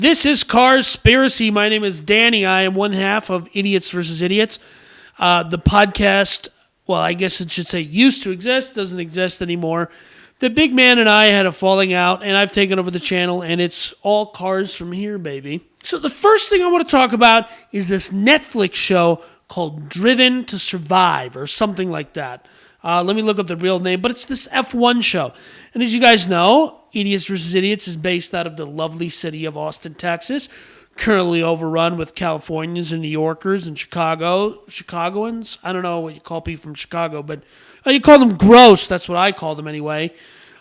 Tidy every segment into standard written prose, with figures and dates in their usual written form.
This is Carspiracy. My name is Danny. I am one half of Idiots versus Idiots. The podcast, well, I guess it should say used to exist, doesn't exist anymore. The big man and I had a falling out, and I've taken over the channel, and it's all cars from here, baby. So the first thing I want to talk about is this Netflix show called Driven to Survive, or something like that. Let me look up the real name, but it's this F1 show. And as you guys know, Idiots vs. Idiots is based out of the lovely city of Austin, Texas, currently overrun with Californians and New Yorkers and Chicagoans. I don't know what you call people from Chicago, but you call them gross. That's what I call them anyway.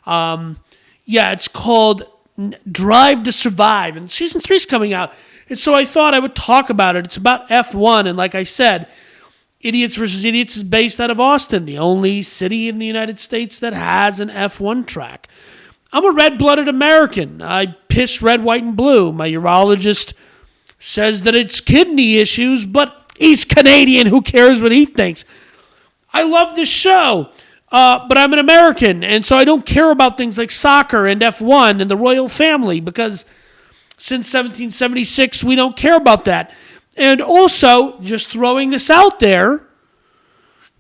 It's called Drive to Survive, and season 3 is coming out. And so I thought I would talk about it. It's about F1, and like I said, Idiots vs. Idiots is based out of Austin, the only city in the United States that has an F1 track. I'm a red-blooded American. I piss red, white, and blue. My urologist says that it's kidney issues, but he's Canadian. Who cares what he thinks? I love this show, but I'm an American, and so I don't care about things like soccer and F1 and the royal family because since 1776, we don't care about that. And also, just throwing this out there,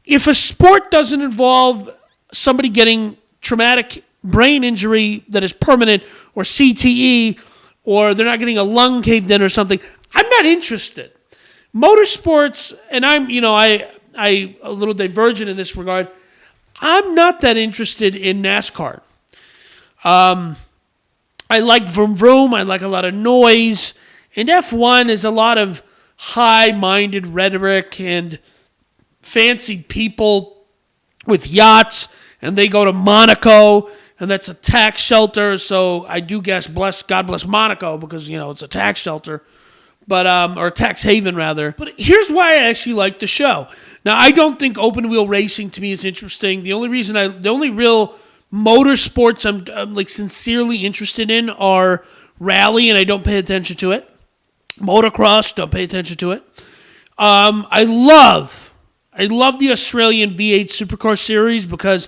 if a sport doesn't involve somebody getting traumatic brain injury that is permanent or CTE or they're not getting a lung caved in or something, I'm not interested. Motorsports, and I'm a little divergent in this regard, I'm not that interested in NASCAR. I like vroom vroom, I like a lot of noise, and F1 is a lot of high-minded rhetoric and fancy people with yachts, and they go to Monaco, and that's a tax shelter, so I do guess God bless Monaco, because, it's a tax shelter, but or a tax haven, rather. But here's why I actually like the show. Now, I don't think open-wheel racing, to me, is interesting. The only real motorsports I'm like sincerely interested in are rally, and I don't pay attention to it. Motocross, don't pay attention to it. I love the Australian V8 Supercar series because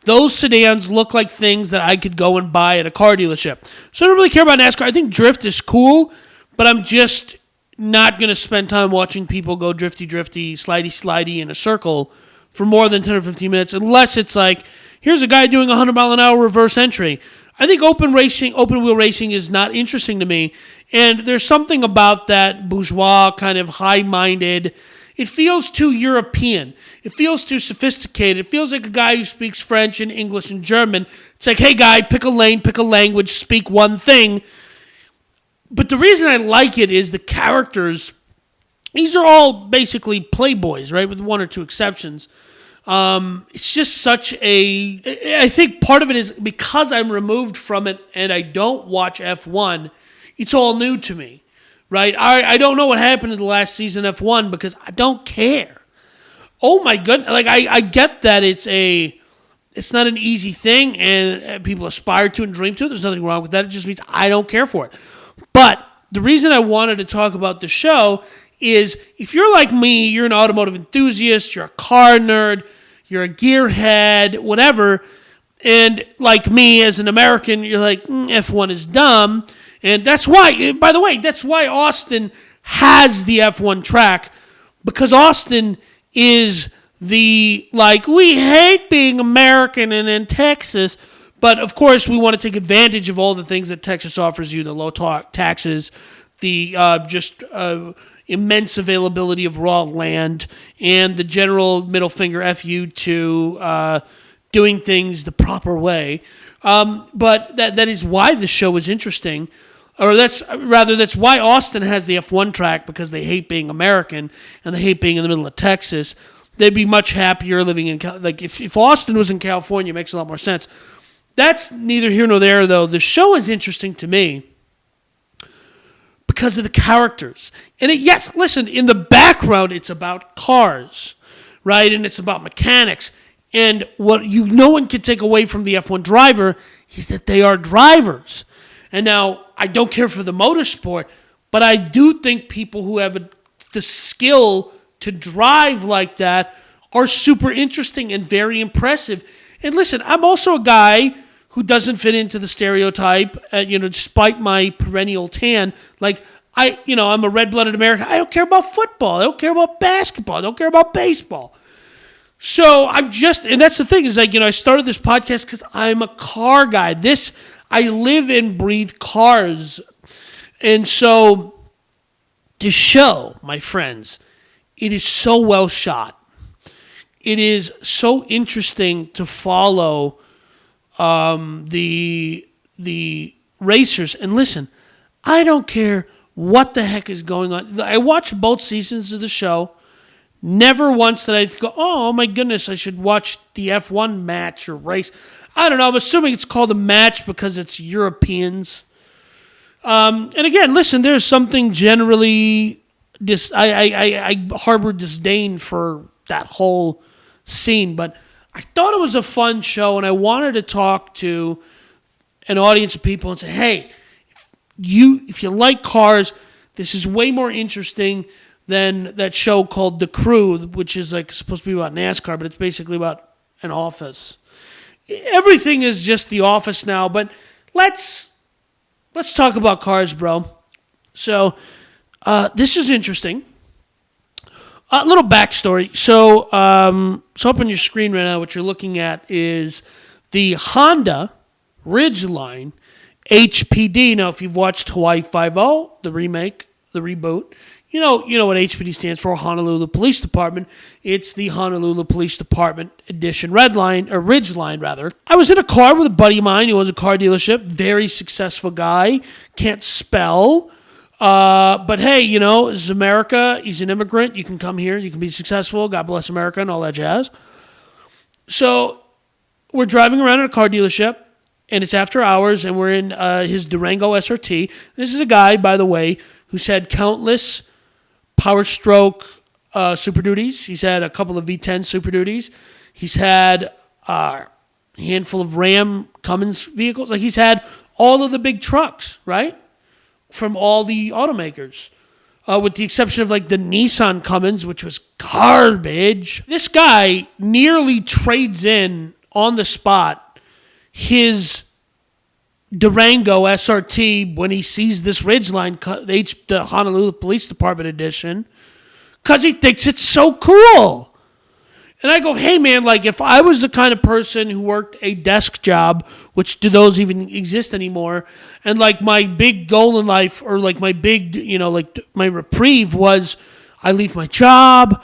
those sedans look like things that I could go and buy at a car dealership. So I don't really care about NASCAR. I think drift is cool, but I'm just not going to spend time watching people go drifty, slidey in a circle for more than 10 or 15 minutes unless it's like, here's a guy doing 100-mile-an-hour reverse entry. I think open-wheel racing is not interesting to me, and there's something about that bourgeois kind of high-minded. It feels too European. It feels too sophisticated. It feels like a guy who speaks French and English and German. It's like, hey, guy, pick a lane, pick a language, speak one thing. But the reason I like it is the characters. These are all basically playboys, right, with one or two exceptions. It's just such I think part of it is because I'm removed from it and I don't watch F1, it's all new to me, right? I don't know what happened in the last season of F1 because I don't care. Oh my goodness. Like I get that it's not an easy thing and people aspire to and dream to. There's nothing wrong with that. It just means I don't care for it. But the reason I wanted to talk about the show is if you're like me, you're an automotive enthusiast, you're a car nerd, you're a gearhead, whatever, and like me as an American, you're like, F1 is dumb, and that's why, by the way, that's why Austin has the F1 track, because Austin is we hate being American and in Texas, but of course we want to take advantage of all the things that Texas offers you, the low taxes, the immense availability of raw land, and the general middle finger F you to doing things the proper way. But that is why the show is interesting. Or that's why Austin has the F1 track, because they hate being American and they hate being in the middle of Texas. They'd be much happier living in if Austin was in California, it makes a lot more sense. That's neither here nor there, though. The show is interesting to me because of the characters. And listen, in the background, it's about cars, right? And it's about mechanics. And what no one can take away from the F1 driver is that they are drivers. And now, I don't care for the motorsport, but I do think people who have the skill to drive like that are super interesting and very impressive. And listen, I'm also a guy who doesn't fit into the stereotype, despite my perennial tan. Like, I'm a red-blooded American. I don't care about football. I don't care about basketball. I don't care about baseball. So and that's the thing, is like, I started this podcast because I'm a car guy. I live and breathe cars. And so this show, my friends, it is so well shot. It is so interesting to follow the racers. And listen, I don't care what the heck is going on. I watched both seasons of the show. Never once did I go, oh my goodness, I should watch the F1 match or race. I don't know. I'm assuming it's called a match because it's Europeans. And again, listen, there's something generally I harbor disdain for that whole scene, but I thought it was a fun show, and I wanted to talk to an audience of people and say, hey, if you like cars, this is way more interesting than that show called The Crew, which is like supposed to be about NASCAR, but it's basically about an office. Everything is just The Office now, but let's talk about cars, bro. So this is interesting. A little backstory. So up on your screen right now, what you're looking at is the Honda Ridgeline HPD. Now, if you've watched Hawaii Five-0, the remake, the reboot, you know what HPD stands for, Honolulu Police Department. It's the Honolulu Police Department edition Ridgeline, rather. I was in a car with a buddy of mine who owns a car dealership, very successful guy, can't spell. But hey, this is America. He's an immigrant. You can come here. You can be successful. God bless America and all that jazz. So we're driving around in a car dealership, and it's after hours, and we're in his Durango SRT. This is a guy, by the way, who's had countless Power Stroke Super Duties. He's had a couple of V10 Super Duties. He's had a handful of Ram Cummins vehicles. Like, he's had all of the big trucks, right? From all the automakers, with the exception of like the Nissan Cummins, which was garbage. This guy nearly trades in on the spot his Durango SRT when he sees this Ridgeline, the Honolulu Police Department edition, because he thinks it's so cool. And I go, hey, man, like, if I was the kind of person who worked a desk job, which do those even exist anymore, and, like, my big goal in life, or, like, my big, my reprieve was I leave my job.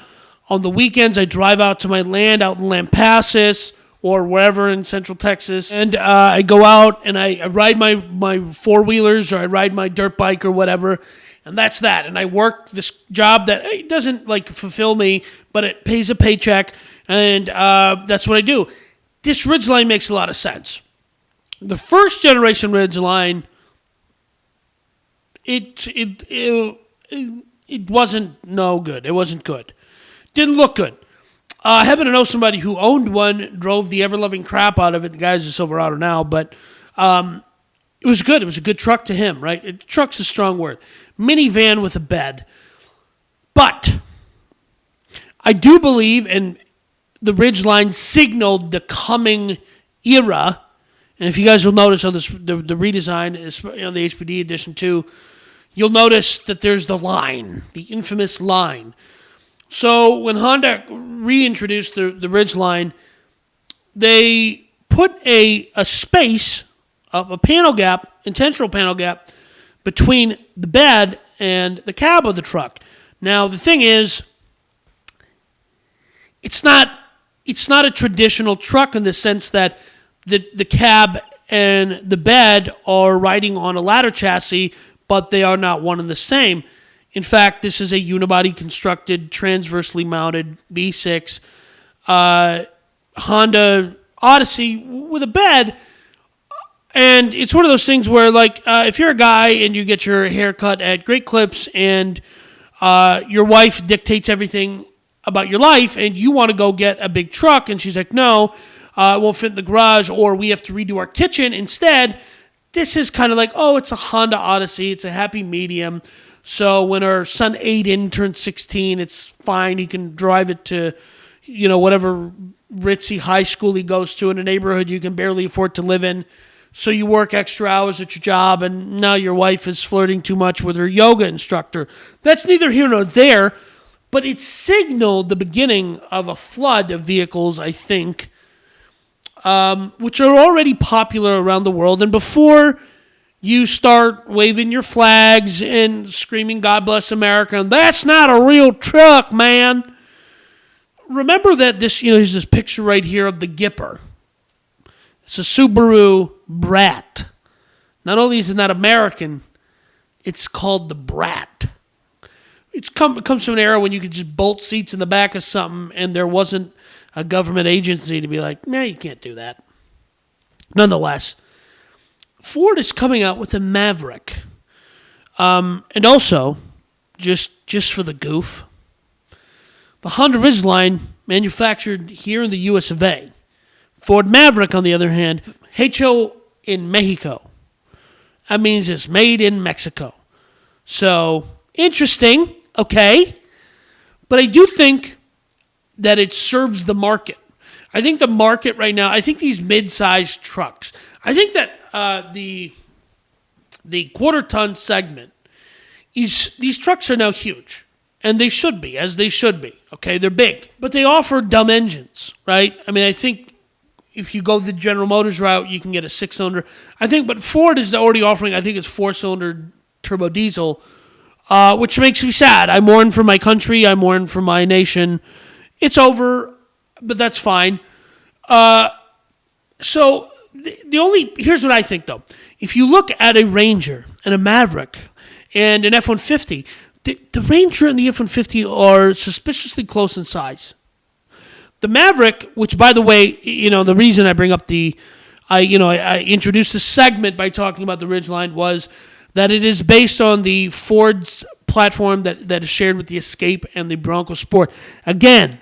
On the weekends, I drive out to my land out in Lampasas or wherever in Central Texas, and I go out and I ride my four-wheelers, or I ride my dirt bike or whatever, and that's that. And I work this job that it doesn't, like, fulfill me, but it pays a paycheck, and that's what I do. This Ridgeline makes a lot of sense. The first generation Ridgeline, it wasn't no good. It wasn't good. Didn't look good. I happen to know somebody who owned one, drove the ever-loving crap out of it. The guy's a Silverado now, but it was good. It was a good truck to him, right? Truck's a strong word. Minivan with a bed. But I do believe, and the Ridgeline signaled the coming era, and if you guys will notice on this, the redesign, on the HPD edition 2, you'll notice that there's the line, the infamous line. So when Honda reintroduced the Ridgeline, they put a space, a panel gap, intentional panel gap, between the bed and the cab of the truck. Now, the thing is, it's not a traditional truck in the sense that the cab and the bed are riding on a ladder chassis, but they are not one and the same. In fact, this is a unibody constructed, transversely mounted V6 Honda Odyssey with a bed. And it's one of those things where, like, if you're a guy and you get your hair cut at Great Clips and your wife dictates everything about your life and you want to go get a big truck and she's like, no, it won't fit in the garage, or we have to redo our kitchen instead, this is kind of like, oh, it's a Honda Odyssey. It's a happy medium. So when our son Aiden turns 16, it's fine. He can drive it to, whatever ritzy high school he goes to in a neighborhood you can barely afford to live in. So you work extra hours at your job, and now your wife is flirting too much with her yoga instructor. That's neither here nor there, but it signaled the beginning of a flood of vehicles, I think, which are already popular around the world. And before you start waving your flags and screaming, God bless America, and that's not a real truck, man. Remember that there's this picture right here of the Gipper. It's a Subaru Brat. Not only is it not American, it's called the Brat. It comes from an era when you could just bolt seats in the back of something and there wasn't a government agency to be like, nah, you can't do that. Nonetheless, Ford is coming out with a Maverick. And also, just for the goof, the Honda Ridgeline manufactured here in the US of A. Ford Maverick, on the other hand, hecho in Mexico. That means it's made in Mexico. So, interesting, okay. But I do think that it serves the market. I think the market right now, I think these mid-sized trucks, I think that the quarter-ton segment, these trucks are now huge. And they should be, as they should be. Okay, they're big. But they offer dumb engines, right? I mean, I think if you go the General Motors route, you can get a 6-cylinder. But Ford is already offering, I think it's 4-cylinder turbo diesel, which makes me sad. I mourn for my country. I mourn for my nation. It's over, but that's fine. So here's what I think, though. If you look at a Ranger and a Maverick and an F-150, the Ranger and the F-150 are suspiciously close in size. The Maverick, which, by the way, the reason I bring up I introduced this segment by talking about the Ridgeline was that it is based on the Ford's platform that is shared with the Escape and the Bronco Sport. Again,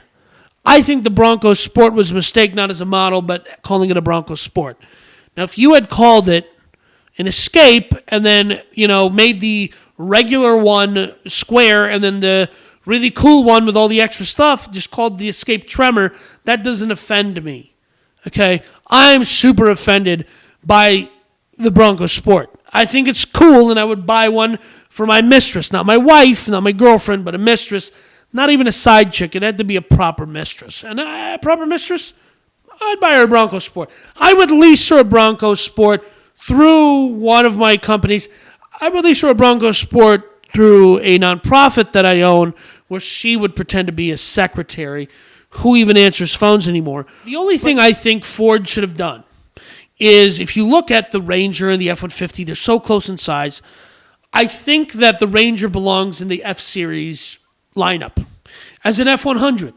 I think the Bronco Sport was a mistake, not as a model, but calling it a Bronco Sport. Now, if you had called it an Escape and then, made the regular one square and then the really cool one with all the extra stuff just called the Escape Tremor, that doesn't offend me. Okay? I'm super offended by the Bronco Sport. I think it's cool, and I would buy one for my mistress. Not my wife, not my girlfriend, but a mistress. Not even a side chick. It had to be a proper mistress. And a proper mistress, I'd buy her a Bronco Sport. I would lease her a Bronco Sport through one of my companies. I would lease her a Bronco Sport through a nonprofit that I own where she would pretend to be a secretary. Who even answers phones anymore? The only thing I think Ford should have done is, if you look at the Ranger and the F-150, they're so close in size. I think that the Ranger belongs in the F-Series lineup as an F-100.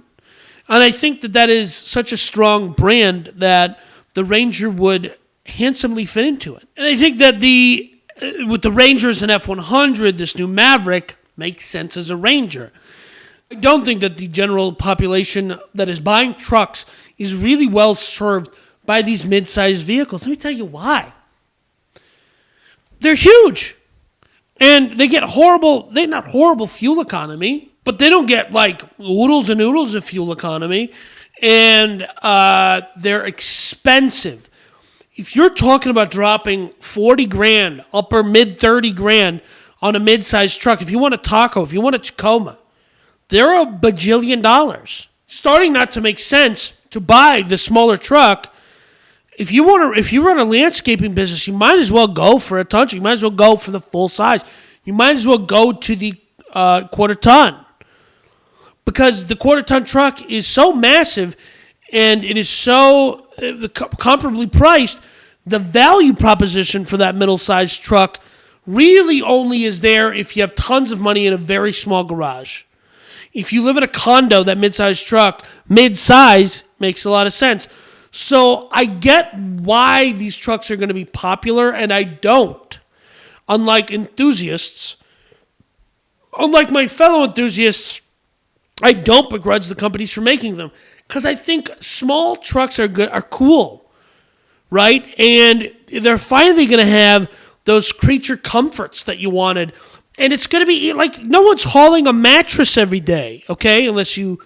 And I think that is such a strong brand that the Ranger would handsomely fit into it. And I think that with the Ranger as an F-100, this new Maverick makes sense as a Ranger. I don't think that the general population that is buying trucks is really well served by these mid-sized vehicles. Let me tell you why. They're huge. And they get not horrible fuel economy, but they don't get like oodles and oodles of fuel economy. And they're expensive. If you're talking about dropping $40,000, upper mid $30,000 on a mid-sized truck, if you want a Taco, if you want a Tacoma, they're a bajillion dollars. Starting not to make sense to buy the smaller truck. If you run a landscaping business, you might as well go for a ton. You might as well go for the full size. You might as well go to the quarter ton, because the quarter ton truck is so massive and it is so comparably priced. The value proposition for that middle-sized truck really only is there if you have tons of money in a very small garage. If you live in a condo, that mid-sized truck, mid-size, makes a lot of sense. So I get why these trucks are going to be popular, and I don't. Unlike my fellow enthusiasts, I don't begrudge the companies for making them, because I think small trucks are cool, right? And they're finally going to have those creature comforts that you wanted. And it's going to be like, no one's hauling a mattress every day, okay? Unless you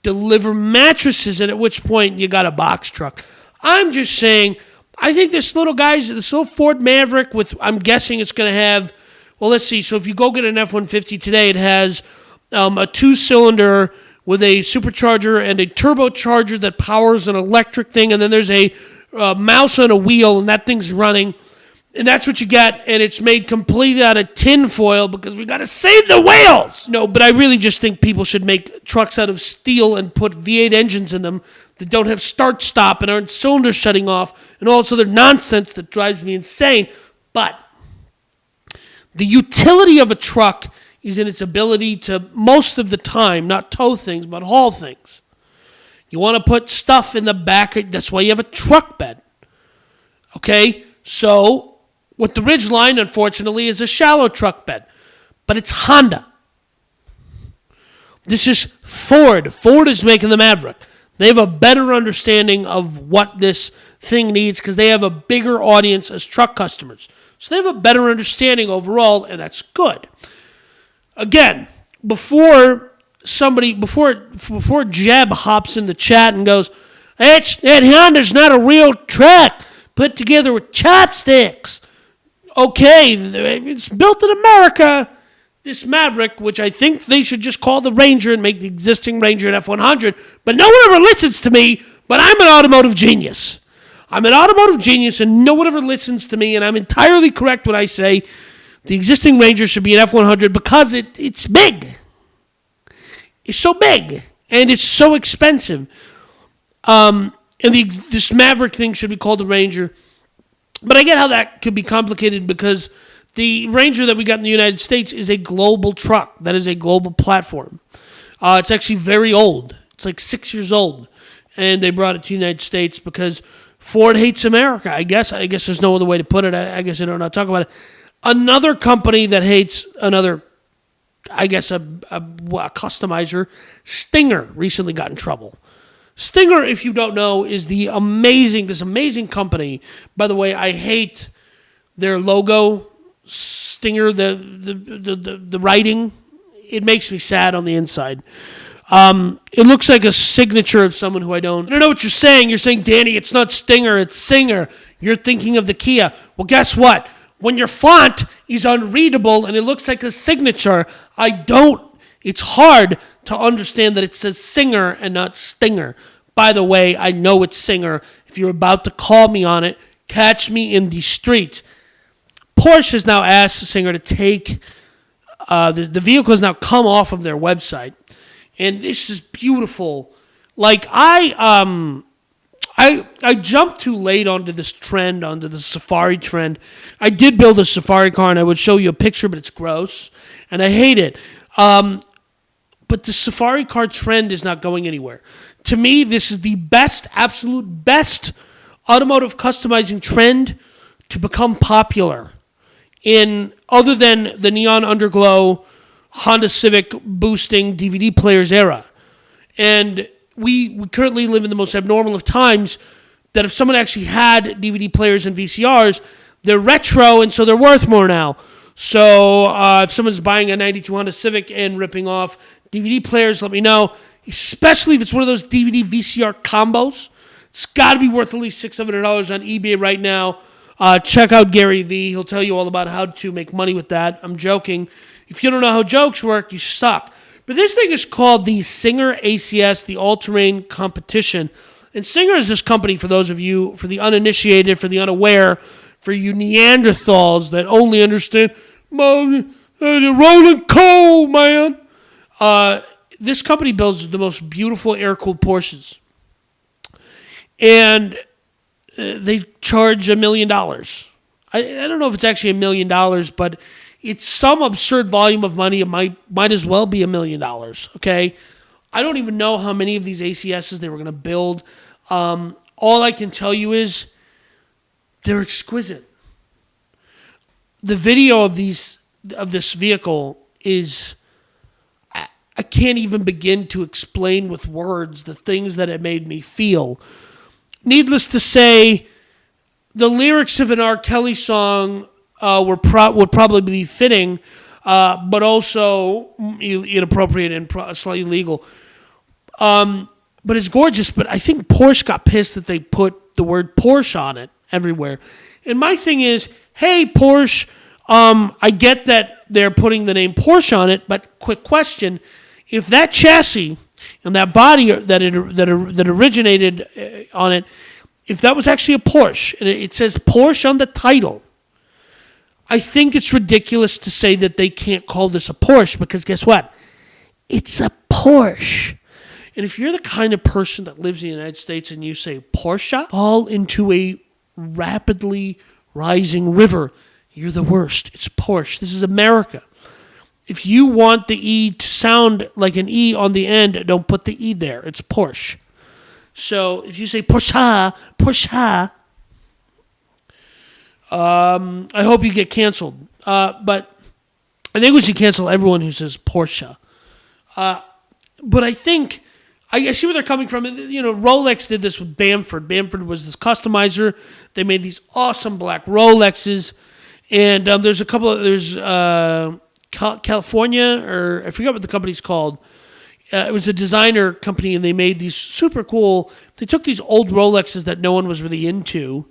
deliver mattresses, and at which point you got a box truck. I'm just saying, I think this little Ford Maverick I'm guessing it's going to have, well, let's see. So if you go get an F-150 today, it has a 2-cylinder with a supercharger and a turbocharger that powers an electric thing, and then there's a mouse on a wheel, and that thing's running. And that's what you get, and it's made completely out of tin foil because we got to save the whales. No, but I really just think people should make trucks out of steel and put V8 engines in them that don't have start-stop and aren't cylinders shutting off and all this other nonsense that drives me insane. But the utility of a truck is in its ability to, most of the time, not tow things, but haul things. You want to put stuff in the back, that's why you have a truck bed. Okay? So with the Ridgeline, unfortunately, is a shallow truck bed. But it's Honda. This is Ford. Ford is making the Maverick. They have a better understanding of what this thing needs because they have a bigger audience as truck customers. So they have a better understanding overall, and that's good. Again, before Jeb hops in the chat and goes, that Honda's not a real truck put together with chopsticks. Okay, it's built in America. This Maverick, which I think they should just call the Ranger and make the existing Ranger an F-100, but no one ever listens to me, but I'm an automotive genius. I'm an automotive genius, and no one ever listens to me, and I'm entirely correct when I say the existing Ranger should be an F-100 because it's big. It's so big, and it's so expensive. And this Maverick thing should be called the Ranger. But I get how that could be complicated because the Ranger that we got in the United States is a global truck. That is a global platform. It's actually very old. It's like 6 years old. And they brought it to the United States because Ford hates America. I guess there's no other way to put it. I guess I don't know how to talk about it. Another company that hates another, I guess, a customizer, Stinger, recently got in trouble. Stinger, if you don't know, is this amazing company. By the way, I hate their logo, Stinger, the writing. It makes me sad on the inside. It looks like a signature of someone who I don't know what you're saying. You're saying, Danny, it's not Stinger, it's Singer. You're thinking of the Kia. Well, guess what? When your font is unreadable and it looks like a signature, it's hard to understand that it says Singer and not Stinger. By the way, I know it's Singer. If you're about to call me on it, catch me in the streets. Porsche has now asked Singer to take, the vehicle has now come off of their website. And this is beautiful. Like, I jumped too late onto this trend, onto the Safari trend. I did build a Safari car, and I would show you a picture, but it's gross, and I hate it. But the Safari car trend is not going anywhere. To me, this is the best, absolute best automotive customizing trend to become popular other than the neon underglow Honda Civic boosting DVD players era. And we currently live in the most abnormal of times that if someone actually had DVD players and VCRs, they're retro, and so they're worth more now. So if someone's buying a 92 Honda Civic and ripping off DVD players, let me know, especially if it's one of those DVD VCR combos. It's got to be worth at least $600-700 on eBay right now. Check out Gary V. He'll tell you all about how to make money with that. I'm joking. If you don't know how jokes work, you suck. But this thing is called the Singer ACS, the All-Terrain Competition. And Singer is this company, for those of you, for the uninitiated, for the unaware, for you Neanderthals that only understand the rolling coal, man. This company builds the most beautiful air-cooled Porsches. And they charge $1 million. I don't know if it's actually $1 million, but it's some absurd volume of money. It might as well be $1 million, okay? I don't even know how many of these ACSs they were going to build. All I can tell you is they're exquisite. The video of this vehicle is, I can't even begin to explain with words the things that it made me feel. Needless to say, the lyrics of an R. Kelly song would probably be fitting, but also inappropriate and slightly illegal. But it's gorgeous. But I think Porsche got pissed that they put the word Porsche on it everywhere. And my thing is, hey, Porsche, I get that they're putting the name Porsche on it, but quick question. If that chassis and that body that originated on it, if that was actually a Porsche, and it says Porsche on the title, I think it's ridiculous to say that they can't call this a Porsche because guess what? It's a Porsche. And if you're the kind of person that lives in the United States and you say Porsche, fall into a rapidly rising river. You're the worst. It's Porsche. This is America. If you want the E to sound like an E on the end, don't put the E there. It's Porsche. So if you say Porsche, I hope you get canceled. But I think we should cancel everyone who says Porsche. But I think I see where they're coming from. You know, Rolex did this with Bamford. Bamford was this customizer. They made these awesome black Rolexes. And there's a couple of, there's California, or I forget what the company's called. It was a designer company, and they made these super cool, they took these old Rolexes that no one was really into,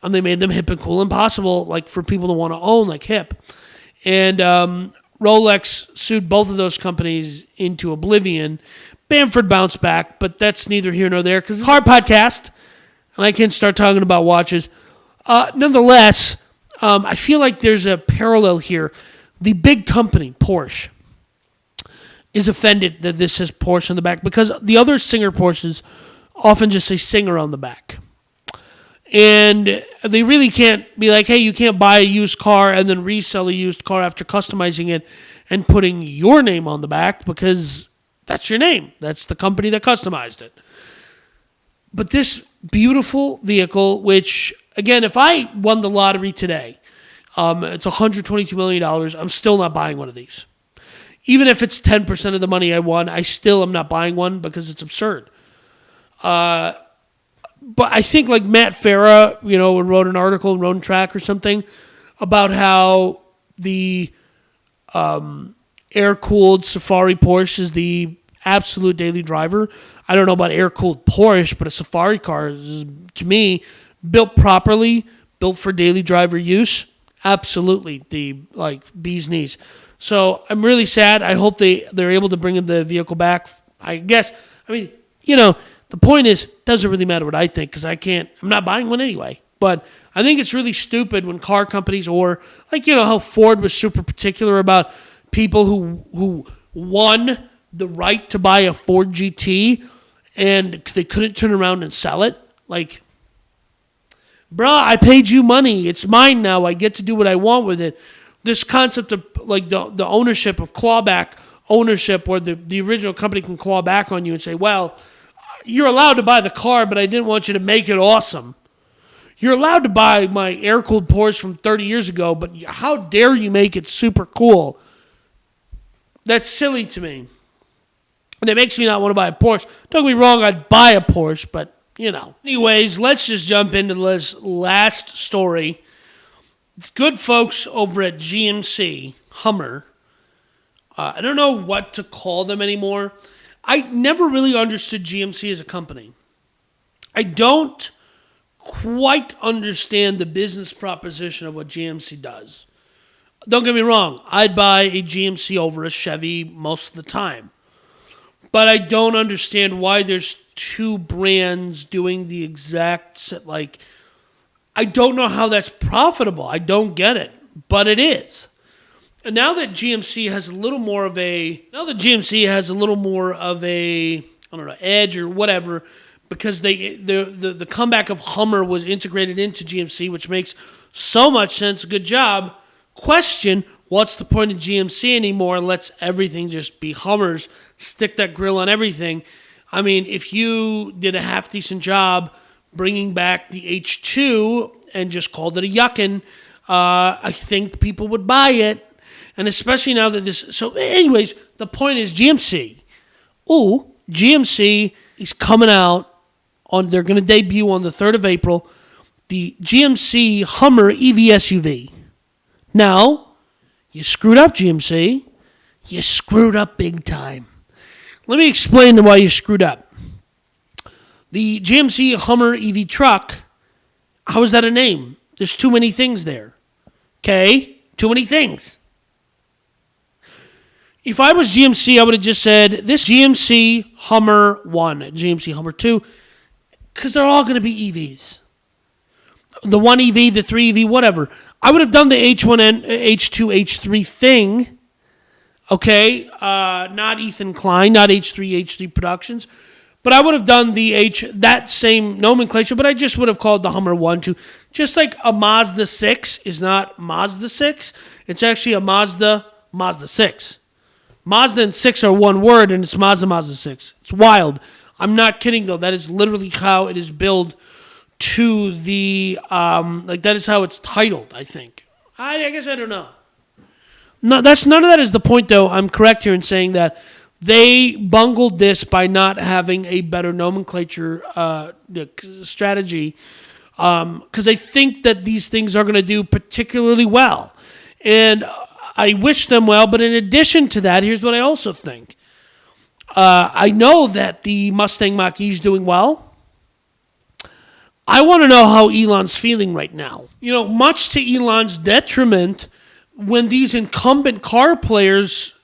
and they made them hip and cool and possible, like for people to want to own, like hip. And Rolex sued both of those companies into oblivion. Bamford bounced back, but that's neither here nor there, because it's a hard podcast, and I can start talking about watches. Nonetheless, I feel like there's a parallel here. The big company, Porsche, is offended that this says Porsche on the back because the other Singer Porsches often just say Singer on the back. And they really can't be like, hey, you can't buy a used car and then resell a used car after customizing it and putting your name on the back because that's your name. That's the company that customized it. But this beautiful vehicle, which, again, if I won the lottery today, it's $122 million, I'm still not buying one of these. Even if it's 10% of the money I won, I still am not buying one because it's absurd. But I think like Matt Farah, you know, wrote an article in Road and Track or something about how the air-cooled Safari Porsche is the absolute daily driver. I don't know about air-cooled Porsche, but a Safari car is, to me, built properly, built for daily driver use. Absolutely, the like bee's knees. So I'm really sad. I hope they're able to bring the vehicle back. I guess. I mean, you know, the point is, it doesn't really matter what I think because I'm not buying one anyway. But I think it's really stupid when car companies or like, you know, how Ford was super particular about people who won the right to buy a Ford GT and they couldn't turn around and sell it. Like, bruh, I paid you money. It's mine now. I get to do what I want with it. This concept of like the ownership of clawback ownership where the original company can claw back on you and say, well, you're allowed to buy the car, but I didn't want you to make it awesome. You're allowed to buy my air-cooled Porsche from 30 years ago, but how dare you make it super cool? That's silly to me. And it makes me not want to buy a Porsche. Don't get me wrong, I'd buy a Porsche, but, you know. Anyways, let's just jump into this last story. It's good folks over at GMC, Hummer. I don't know what to call them anymore. I never really understood GMC as a company. I don't quite understand the business proposition of what GMC does. Don't get me wrong. I'd buy a GMC over a Chevy most of the time. But I don't understand why there's two brands doing the exact, like, I don't know how that's profitable. I don't get it, but it is. And now that GMC has a little more of a, I don't know, edge or whatever, because the comeback of Hummer was integrated into GMC, which makes so much sense. Good job. Question, what's the point of GMC anymore? Let's everything just be Hummers. Stick that grill on everything. I mean, if you did a half-decent job bringing back the H2 and just called it a yuckin', I think people would buy it. And especially now that this... So anyways, the point is GMC. GMC is coming out on... They're going to debut on the 3rd of April. The GMC Hummer EV SUV. Now, you screwed up, GMC. You screwed up big time. let me explain why you screwed up. The GMC Hummer EV truck, how is that a name? There's too many things there. Okay? Too many things. If I was GMC, I would have just said this GMC Hummer 1, GMC Hummer 2, because they're all going to be EVs. The 1 EV, the 3 EV, whatever. I would have done the H1N, H2, H3 thing. Okay? Not Ethan Klein, not H3 Productions. But I would have done that same nomenclature, but I just would have called the Hummer 1, 2. Just like a Mazda 6 is not Mazda 6. It's actually a Mazda 6. Mazda and 6 are one word, and it's Mazda 6. It's wild. I'm not kidding, though. That is literally how it is billed to the, that is how it's titled, I think. I guess I don't know. No, none of that is the point, though. I'm correct here in saying that they bungled this by not having a better nomenclature strategy because I think that these things are going to do particularly well. And I wish them well, but in addition to that, here's what I also think. I know that the Mustang Mach-E is doing well. I want to know how Elon's feeling right now. You know, much to Elon's detriment, when these incumbent car players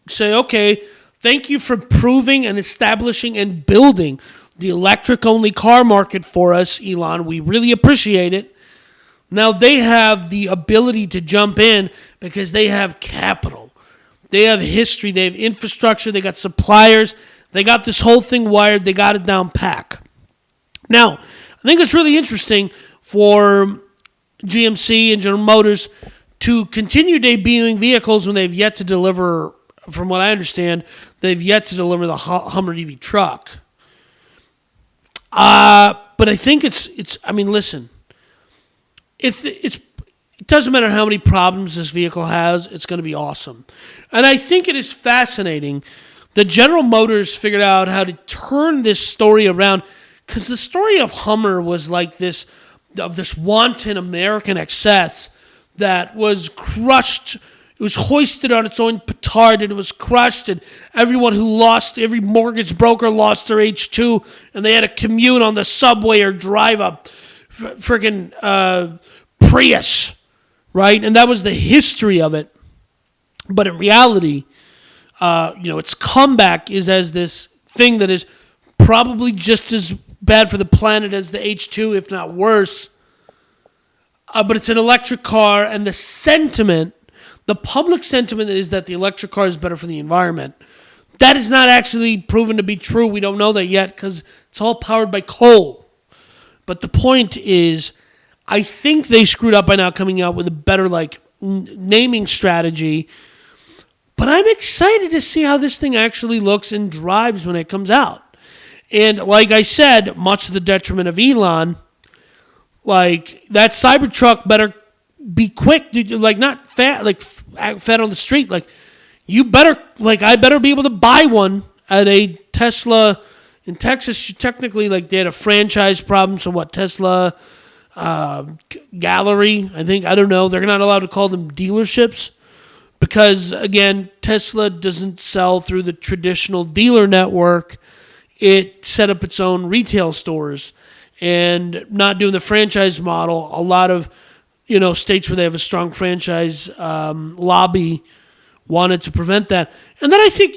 say, okay, thank you for proving and establishing and building the electric-only car market for us, Elon. We really appreciate it. Now they have the ability to jump in because they have capital. They have history. They have infrastructure. They got suppliers. They got this whole thing wired. They got it down pat. Now, I think it's really interesting for GMC and General Motors to continue debuting vehicles when they've yet to deliver, from what I understand, they've yet to deliver the Hummer EV truck. But I think it's. I mean, listen. It doesn't matter how many problems this vehicle has. It's going to be awesome. And I think it is fascinating that General Motors figured out how to turn this story around, because the story of Hummer was like this wanton American excess that was crushed. It was hoisted on its own petard, and it was crushed, and every mortgage broker lost their H2, and they had to commute on the subway or drive a friggin' Prius, right? And that was the history of it. But in reality, its comeback is as this thing that is probably just as bad for the planet as the H2, if not worse. But it's an electric car, and the public sentiment is that the electric car is better for the environment. That is not actually proven to be true. We don't know that yet because it's all powered by coal. But the point is, I think they screwed up by not coming out with a better naming strategy. But I'm excited to see how this thing actually looks and drives when it comes out. And like I said, much to the detriment of Elon, that Cybertruck better be quick, not fat, fat on the street. I better be able to buy one at a Tesla in Texas. Technically, they had a franchise problem. So what, Tesla Gallery? I don't know. They're not allowed to call them dealerships because, again, Tesla doesn't sell through the traditional dealer network. It set up its own retail stores and not doing the franchise model. A lot of states where they have a strong franchise lobby wanted to prevent that. And then I think,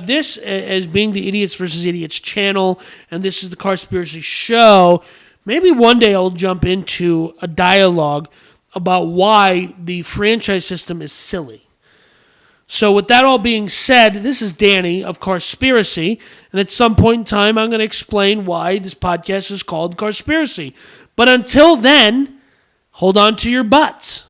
this as being the Idiots versus Idiots channel, and this is the Carspiracy show, maybe one day I'll jump into a dialogue about why the franchise system is silly. So with that all being said, this is Danny of Carspiracy, and at some point in time, I'm going to explain why this podcast is called Carspiracy. But until then, hold on to your butts.